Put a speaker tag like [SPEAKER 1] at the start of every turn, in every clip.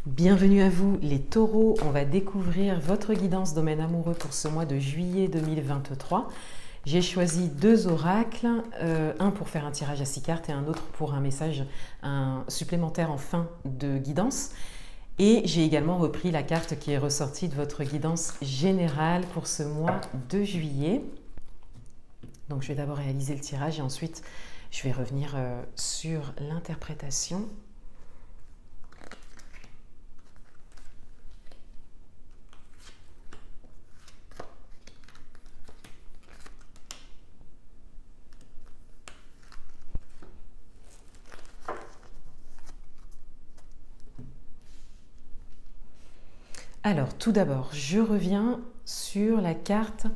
[SPEAKER 1] Bienvenue à vous les taureaux, on va découvrir votre guidance domaine amoureux pour ce mois de juillet 2023. J'ai choisi deux oracles, un pour faire un tirage à 6 cartes et un autre pour un message supplémentaire en fin de guidance. Et j'ai également repris la carte qui est ressortie de votre guidance générale pour ce mois de juillet. Donc je vais d'abord réaliser le tirage et ensuite je vais revenir sur l'interprétation. Alors, tout d'abord, je reviens sur la carte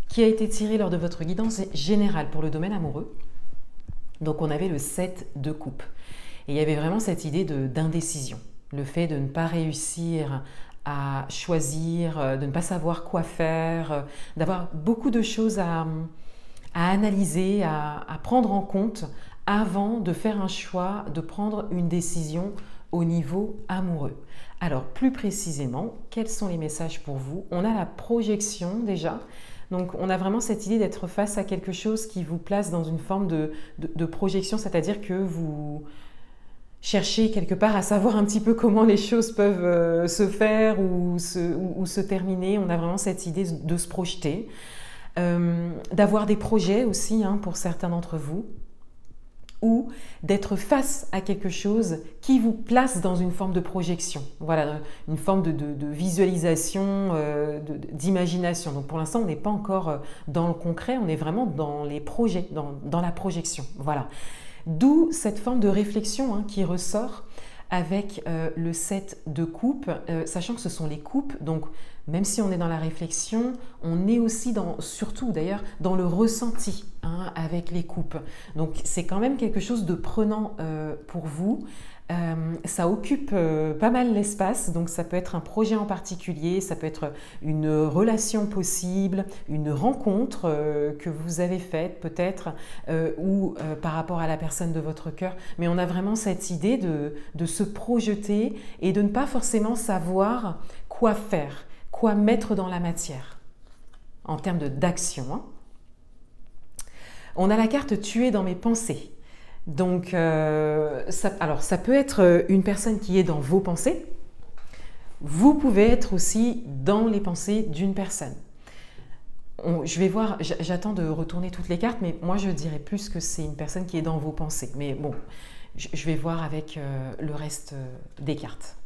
[SPEAKER 1] qui a été tirée lors de votre guidance générale pour le domaine amoureux. Donc, on avait le 7 de coupe. Et il y avait vraiment cette idée d'indécision. Le fait de ne pas réussir à choisir, de ne pas savoir quoi faire, d'avoir beaucoup de choses à analyser, à prendre en compte avant de faire un choix, de prendre une décision au niveau amoureux. Alors, plus précisément, quels sont les messages pour vous? On a la projection déjà. Donc, on a vraiment cette idée d'être face à quelque chose qui vous place dans une forme de projection, c'est-à-dire que vous cherchez quelque part à savoir un petit peu comment les choses peuvent se faire ou se terminer. On a vraiment cette idée de se projeter, d'avoir des projets aussi pour certains d'entre vous, ou d'être face à quelque chose qui vous place dans une forme de projection, voilà, une forme de visualisation, d'imagination. Donc pour l'instant, on n'est pas encore dans le concret, on est vraiment dans les projets, dans la projection. Voilà. D'où cette forme de réflexion qui ressort avec le 7 de coupe, sachant que ce sont les coupes, donc même si on est dans la réflexion, on est aussi surtout d'ailleurs dans le ressenti avec les coupes. Donc c'est quand même quelque chose de prenant pour vous. Ça occupe pas mal l'espace, donc ça peut être un projet en particulier, ça peut être une relation possible, une rencontre que vous avez faite peut-être, ou par rapport à la personne de votre cœur. Mais on a vraiment cette idée de se projeter et de ne pas forcément savoir quoi faire, quoi mettre dans la matière en termes d'action. On a la carte « Tuer dans mes pensées ». Donc, ça peut être une personne qui est dans vos pensées. Vous pouvez être aussi dans les pensées d'une personne. Je vais voir, j'attends de retourner toutes les cartes, mais moi je dirais plus que c'est une personne qui est dans vos pensées. Mais bon, je vais voir avec le reste des cartes.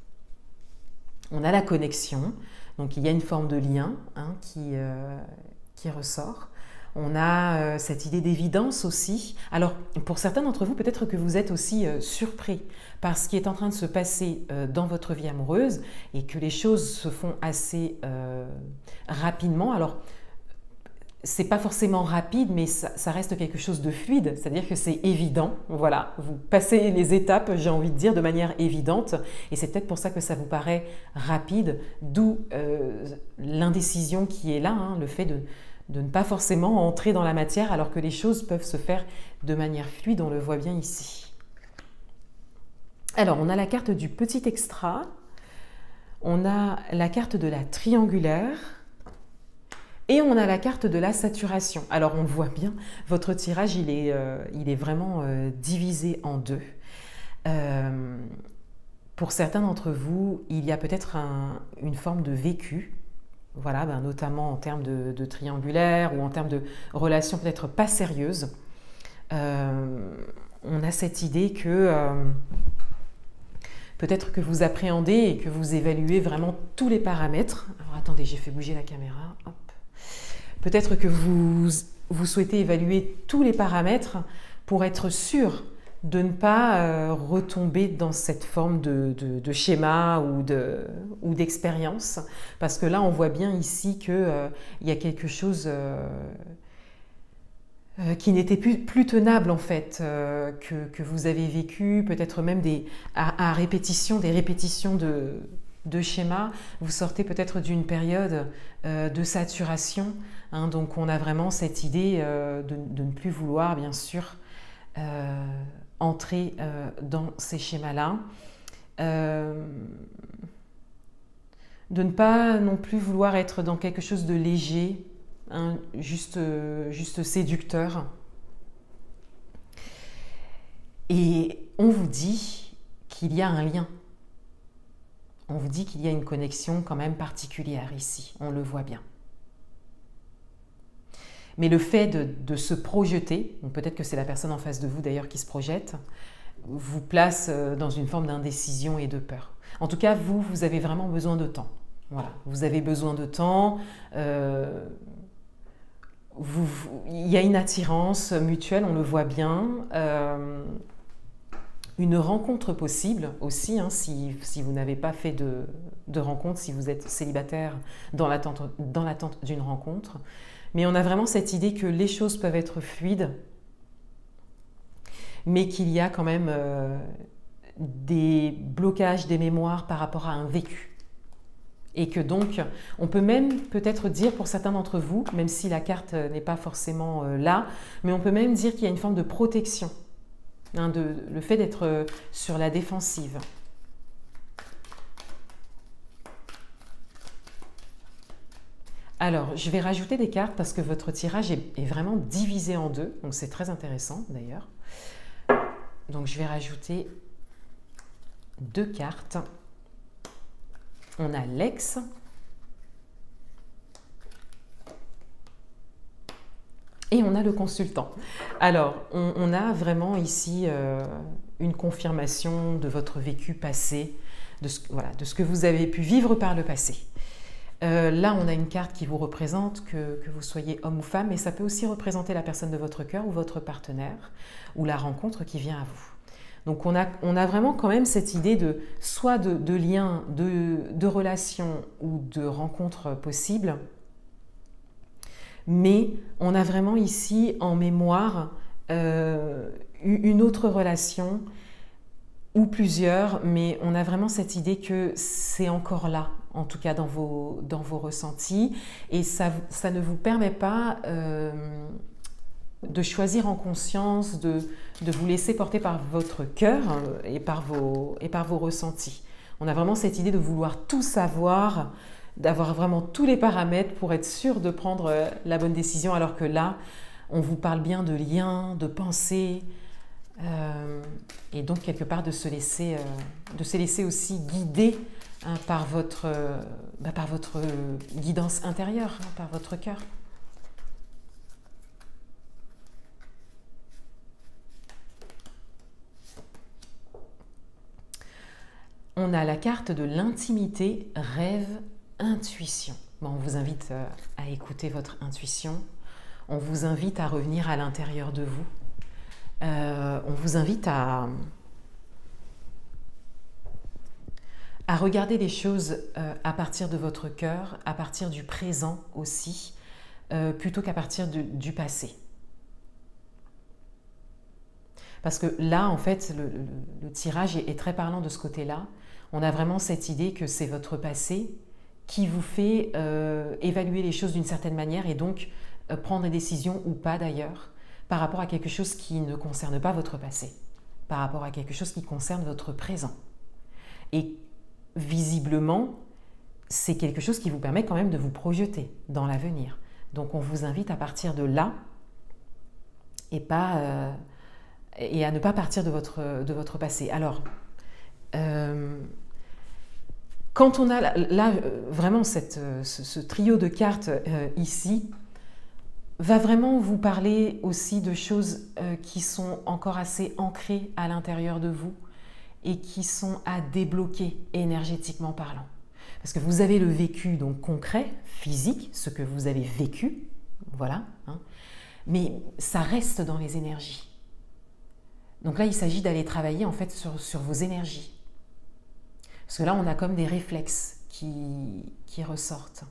[SPEAKER 1] On a la connexion, donc il y a une forme de lien qui ressort. On a cette idée d'évidence aussi. Alors, pour certains d'entre vous, peut-être que vous êtes aussi surpris par ce qui est en train de se passer dans votre vie amoureuse et que les choses se font assez rapidement. Alors, c'est pas forcément rapide, mais ça reste quelque chose de fluide, c'est-à-dire que c'est évident. Voilà, vous passez les étapes, j'ai envie de dire, de manière évidente, et c'est peut-être pour ça que ça vous paraît rapide, d'où l'indécision qui est là, le fait de ne pas forcément entrer dans la matière alors que les choses peuvent se faire de manière fluide, on le voit bien ici. Alors, on a la carte du petit extra, on a la carte de la triangulaire et on a la carte de la saturation. Alors, on le voit bien, votre tirage, il est vraiment divisé en deux. Pour certains d'entre vous, il y a peut-être une forme de vécu. Voilà, notamment en termes de triangulaire ou en termes de relations peut-être pas sérieuses. On a cette idée que peut-être que vous appréhendez et que vous évaluez vraiment tous les paramètres. Alors attendez, j'ai fait bouger la caméra. Peut-être que vous souhaitez évaluer tous les paramètres pour être sûr de ne pas retomber dans cette forme de schéma ou d'expérience. Parce que là, on voit bien ici qu'il y a quelque chose qui n'était plus tenable en fait, que vous avez vécu, peut-être même à répétition, des répétitions de schémas. Vous sortez peut-être d'une période de saturation. Donc on a vraiment cette idée de ne plus vouloir, bien sûr, entrer dans ces schémas-là. de ne pas non plus vouloir être dans quelque chose de léger, hein, juste séducteur. Et on vous dit qu'il y a un lien. On vous dit qu'il y a une connexion quand même particulière ici, on le voit bien. Mais le fait de se projeter, peut-être que c'est la personne en face de vous d'ailleurs qui se projette, vous place dans une forme d'indécision et de peur. En tout cas, vous avez vraiment besoin de temps. Voilà, vous avez besoin de temps. Il y a une attirance mutuelle, on le voit bien. Une rencontre possible aussi, hein, si vous n'avez pas fait de rencontre, si vous êtes célibataire dans l'attente d'une rencontre. Mais on a vraiment cette idée que les choses peuvent être fluides, mais qu'il y a quand même des blocages des mémoires par rapport à un vécu. Et que donc, on peut même peut-être dire pour certains d'entre vous, même si la carte n'est pas forcément là, mais on peut même dire qu'il y a une forme de protection, hein, le fait d'être sur la défensive. Alors, je vais rajouter des cartes parce que votre tirage est vraiment divisé en deux, donc c'est très intéressant d'ailleurs. Donc, je vais rajouter 2 cartes. On a l'ex. Et on a le consultant. Alors, on a vraiment ici une confirmation de votre vécu passé, de ce que vous avez pu vivre par le passé. Là, on a une carte qui vous représente, que vous soyez homme ou femme, et ça peut aussi représenter la personne de votre cœur ou votre partenaire, ou la rencontre qui vient à vous. Donc on a vraiment quand même cette idée soit de lien, de relation ou de rencontre possible, mais on a vraiment ici en mémoire une autre relation, ou plusieurs, mais on a vraiment cette idée que c'est encore là, en tout cas dans vos ressentis, et ça ne vous permet pas de choisir en conscience, de vous laisser porter par votre cœur et par vos ressentis. On a vraiment cette idée de vouloir tout savoir, d'avoir vraiment tous les paramètres pour être sûr de prendre la bonne décision, alors que là, on vous parle bien de liens, de pensées, et donc quelque part de se laisser aussi guider, hein, par votre guidance intérieure, hein, par votre cœur. On a la carte de l'intimité, rêve, intuition. Bon, on vous invite à écouter votre intuition. On vous invite à revenir à l'intérieur de vous. On vous invite à regarder les choses à partir de votre cœur, à partir du présent aussi, plutôt qu'à partir du passé. Parce que là, en fait, le tirage est très parlant de ce côté-là. On a vraiment cette idée que c'est votre passé qui vous fait évaluer les choses d'une certaine manière et donc prendre des décisions ou pas d'ailleurs par rapport à quelque chose qui ne concerne pas votre passé, par rapport à quelque chose qui concerne votre présent. Et visiblement, c'est quelque chose qui vous permet quand même de vous projeter dans l'avenir. Donc on vous invite à partir de là et à ne pas partir de votre passé. Alors, quand on a là vraiment ce trio de cartes ici, va vraiment vous parler aussi de choses qui sont encore assez ancrées à l'intérieur de vous et qui sont à débloquer énergétiquement parlant. Parce que vous avez le vécu donc concret, physique, ce que vous avez vécu, voilà, hein, mais ça reste dans les énergies. Donc là, il s'agit d'aller travailler en fait sur vos énergies. Parce que là, on a comme des réflexes qui ressortent.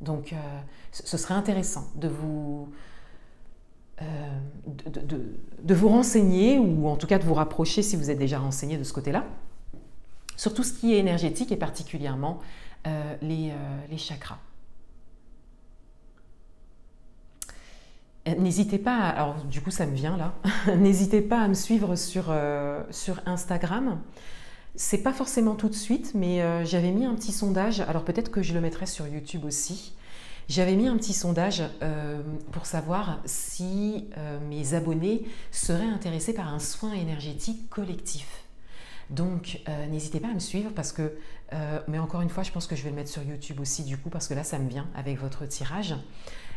[SPEAKER 1] Donc, ce serait intéressant de vous renseigner, ou en tout cas de vous rapprocher si vous êtes déjà renseigné de ce côté-là, sur tout ce qui est énergétique et particulièrement les chakras. N'hésitez pas, alors du coup ça me vient là, n'hésitez pas à me suivre sur Instagram. C'est pas forcément tout de suite, mais j'avais mis un petit sondage. Alors peut-être que je le mettrai sur YouTube aussi. J'avais mis un petit sondage pour savoir si mes abonnés seraient intéressés par un soin énergétique collectif. Donc n'hésitez pas à me suivre parce que, mais encore une fois, je pense que je vais le mettre sur YouTube aussi du coup parce que là ça me vient avec votre tirage.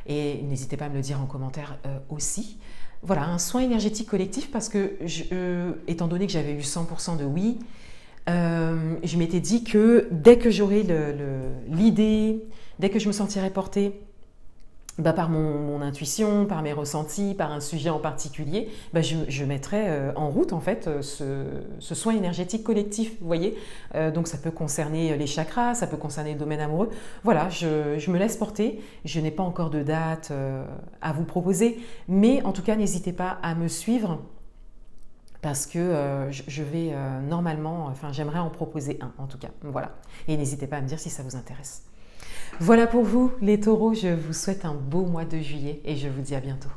[SPEAKER 1] Et n'hésitez pas à me le dire en commentaire aussi. Voilà, un soin énergétique collectif parce que, étant donné que j'avais eu 100% de oui, je m'étais dit que dès que j'aurais l'idée, dès que je me sentirais portée par mon intuition, par mes ressentis, par un sujet en particulier, je mettrais en route en fait ce soin énergétique collectif, vous voyez. Donc ça peut concerner les chakras, ça peut concerner le domaine amoureux. Voilà, je me laisse porter. Je n'ai pas encore de date à vous proposer, mais en tout cas n'hésitez pas à me suivre parce que je vais normalement, enfin j'aimerais en proposer un en tout cas. Voilà, et n'hésitez pas à me dire si ça vous intéresse. Voilà pour vous les taureaux, je vous souhaite un beau mois de juillet et je vous dis à bientôt.